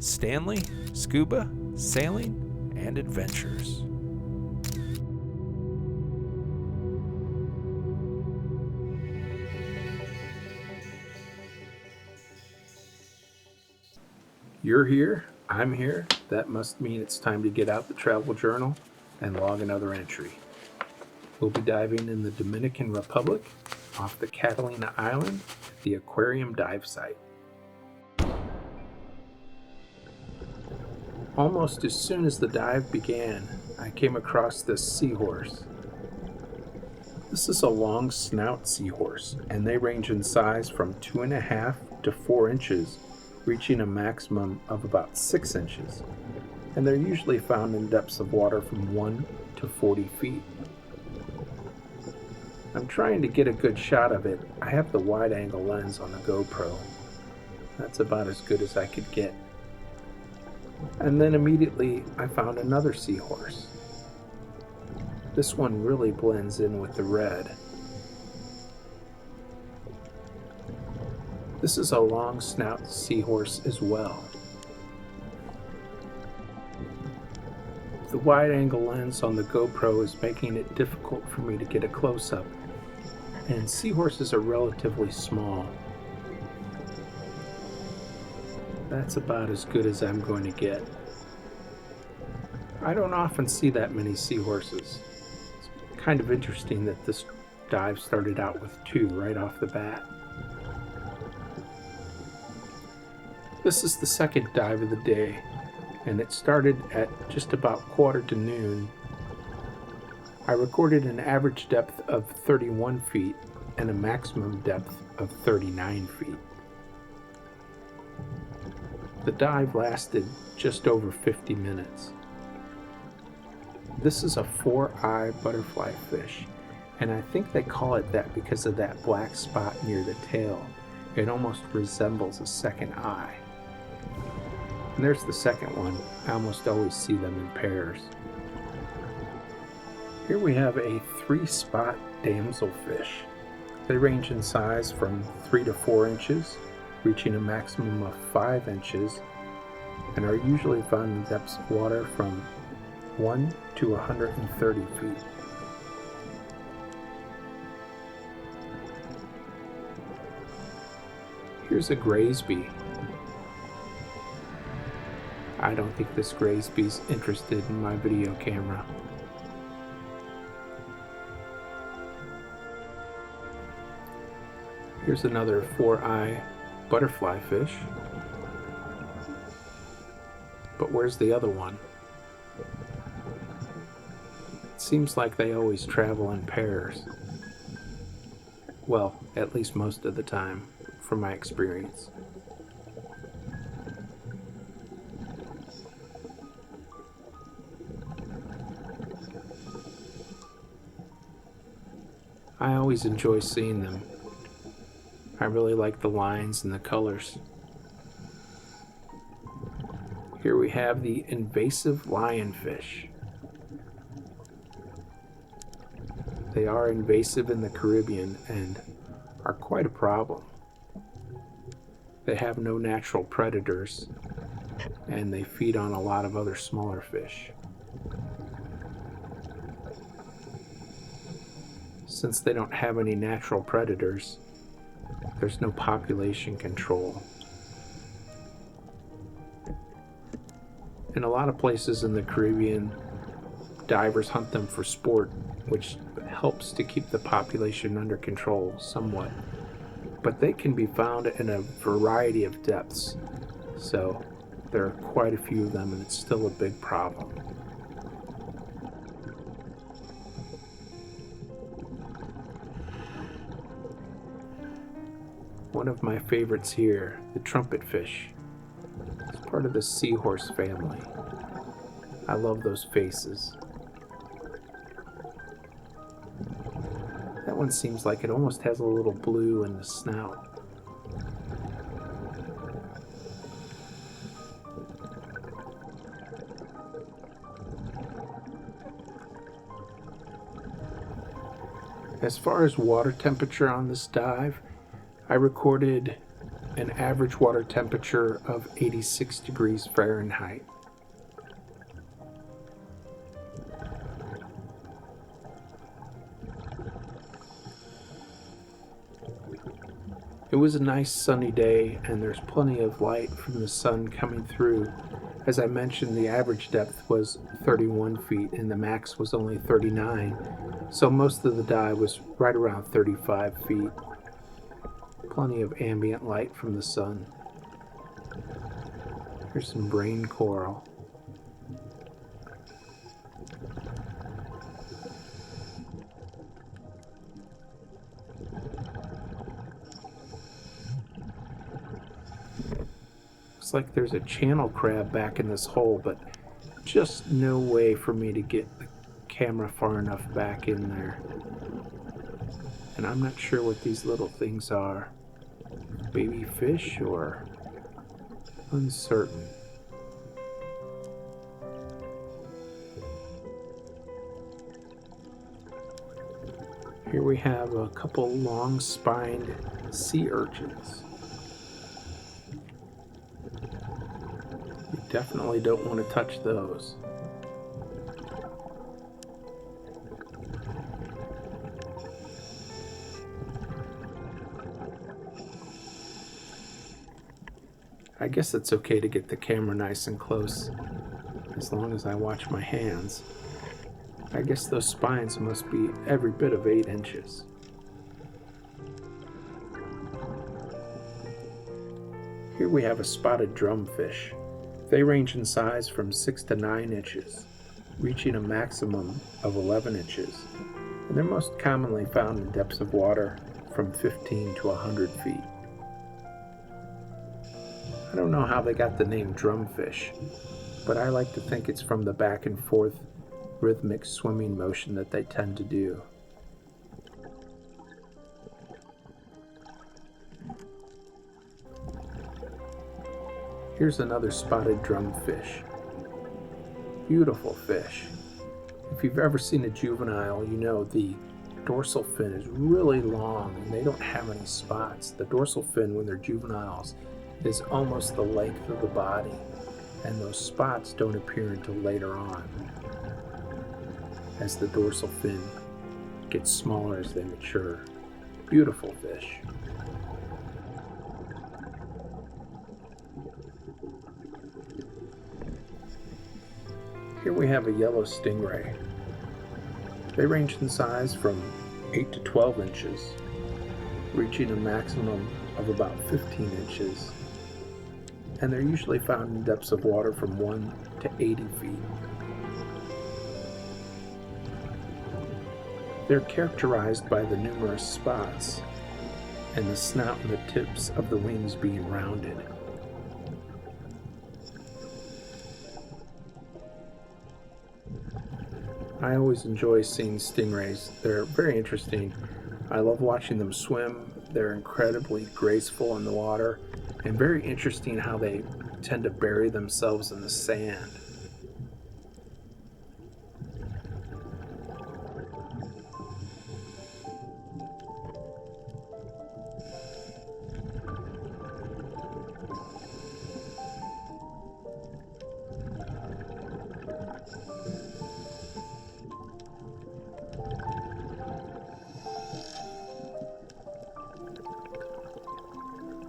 Stanley, Scuba, Sailing, and Adventures. You're here, I'm here. That must mean it's time to get out the travel journal and log another entry. We'll be diving in the Dominican Republic off the Catalina island, the Aquarium dive site. Almost as soon as the dive began, I came across this seahorse. This is a long snout seahorse, and they range in size from 2.5 to 4 inches, reaching a maximum of about 6 inches. And they're usually found in depths of water from 1 to 40 feet. I'm trying to get a good shot of it. I have the wide-angle lens on the GoPro. That's about as good as I could get. And then immediately I found another seahorse. This one really blends in with the red. This is a long snout seahorse as well. The wide-angle lens on the GoPro is making it difficult for me to get a close-up, and seahorses are relatively small. That's about as good as I'm going to get. I don't often see that many seahorses. It's kind of interesting that this dive started out with 2 right off the bat. This is the second dive of the day, and it started at just about 12:45. I recorded an average depth of 31 feet and a maximum depth of 39 feet. The dive lasted just over 50 minutes. This is a 4-eye butterfly fish, and I think they call it that because of that black spot near the tail. It almost resembles a second eye. And there's the second one. I almost always see them in pairs. Here we have a 3-spot damselfish. They range in size from 3 to 4 inches, reaching a maximum of 5 inches, and are usually found in depths of water from 1 to 130 feet. Here's a Graysby. I don't think this Graysby's interested in my video camera. Here's another 4-eye butterfly fish. But where's the other one? It seems like they always travel in pairs. Well, at least most of the time, from my experience. I always enjoy seeing them. I really like the lines and the colors. Here we have the invasive lionfish. They are invasive in the Caribbean and are quite a problem. They have no natural predators, and they feed on a lot of other smaller fish. Since they don't have any natural predators, there's no population control. In a lot of places in the Caribbean, divers hunt them for sport, which helps to keep the population under control somewhat. But they can be found in a variety of depths, so there are quite a few of them, and it's still a big problem. One of my favorites here, the trumpetfish. It's part of the seahorse family. I love those faces. That one seems like it almost has a little blue in the snout. As far as water temperature on this dive, I recorded an average water temperature of 86 degrees Fahrenheit. It was a nice sunny day, and there's plenty of light from the sun coming through. As I mentioned, the average depth was 31 feet and the max was only 39, so most of the dive was right around 35 feet. Plenty of ambient light from the sun. Here's some brain coral. Looks like there's a channel crab back in this hole, but just no way for me to get the camera far enough back in there. And I'm not sure what these little things are. Baby fish or uncertain. Here we have a couple long-spined sea urchins. You definitely don't want to touch those. I guess it's okay to get the camera nice and close, as long as I watch my hands. I guess those spines must be every bit of 8 inches. Here we have a spotted drumfish. They range in size from 6 to 9 inches, reaching a maximum of 11 inches, and they're most commonly found in depths of water from 15 to 100 feet. I don't know how they got the name drumfish, but I like to think it's from the back and forth rhythmic swimming motion that they tend to do. Here's another spotted drumfish. Beautiful fish. If you've ever seen a juvenile, you know the dorsal fin is really long and they don't have any spots. The dorsal fin, when they're juveniles, is almost the length of the body, and those spots don't appear until later on, as the dorsal fin gets smaller as they mature. Beautiful fish. Here we have a yellow stingray. They range in size from 8 to 12 inches, reaching a maximum of about 15 inches, and they're usually found in depths of water from 1 to 80 feet. They're characterized by the numerous spots and the snout and the tips of the wings being rounded. I always enjoy seeing stingrays. They're very interesting. I love watching them swim. They're incredibly graceful in the water and very interesting how they tend to bury themselves in the sand.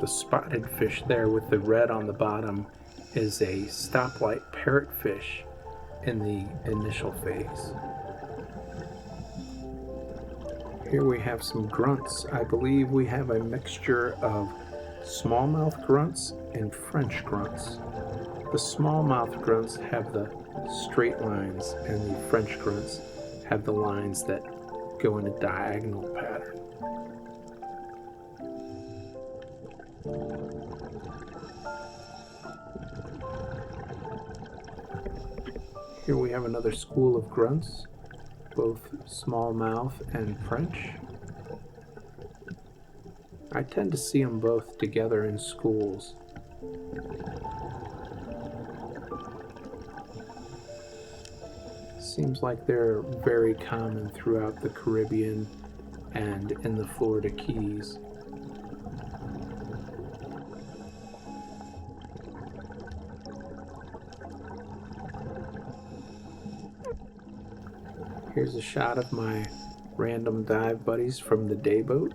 The spotted fish there with the red on the bottom is a stoplight parrotfish in the initial phase. Here we have some grunts. I believe we have a mixture of smallmouth grunts and French grunts. The smallmouth grunts have the straight lines and the French grunts have the lines that go in a diagonal pattern. Here we have another school of grunts, both smallmouth and French. I tend to see them both together in schools. Seems like they're very common throughout the Caribbean and in the Florida Keys. Here's a shot of my random dive buddies from the day boat.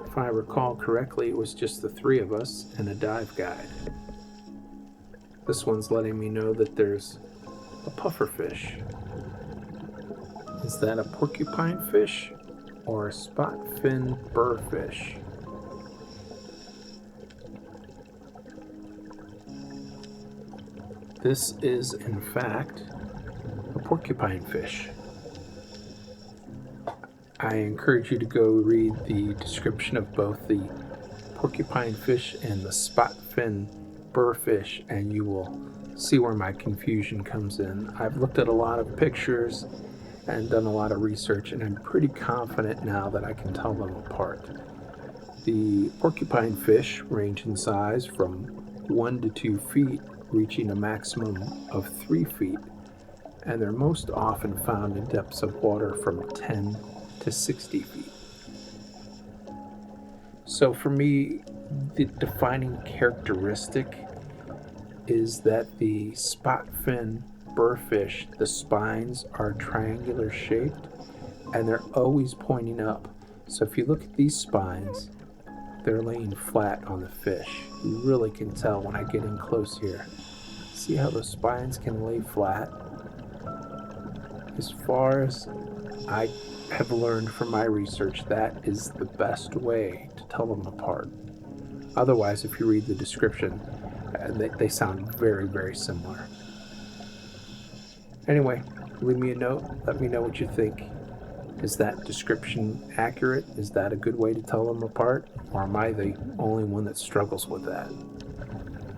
If I recall correctly, it was just the three of us and a dive guide. This one's letting me know that there's a pufferfish. Is that a porcupine fish or a spot fin burrfish? This is, in fact, a porcupine fish. I encourage you to go read the description of both the porcupine fish and the spot fin burrfish, and you will see where my confusion comes in. I've looked at a lot of pictures and done a lot of research, and I'm pretty confident now that I can tell them apart. The porcupine fish range in size from 1 to 2 feet, reaching a maximum of 3 feet, and they're most often found in depths of water from 10 to 60 feet. So for me, the defining characteristic is that the spot fin burrfish, the spines are triangular shaped and they're always pointing up. So if you look at these spines, they're laying flat on the fish. You really can tell when I get in close here. See how the spines can lay flat? As far as I have learned from my research, that is the best way to tell them apart. Otherwise, if you read the description, they sound very, very similar. Anyway, leave me a note. Let me know what you think. Is that description accurate? Is that a good way to tell them apart? Or am I the only one that struggles with that?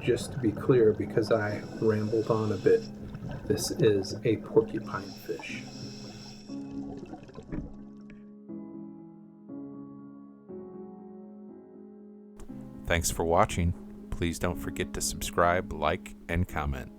Just to be clear, because I rambled on a bit, this is a porcupine fish. Thanks for watching. Please don't forget to subscribe, like, and comment.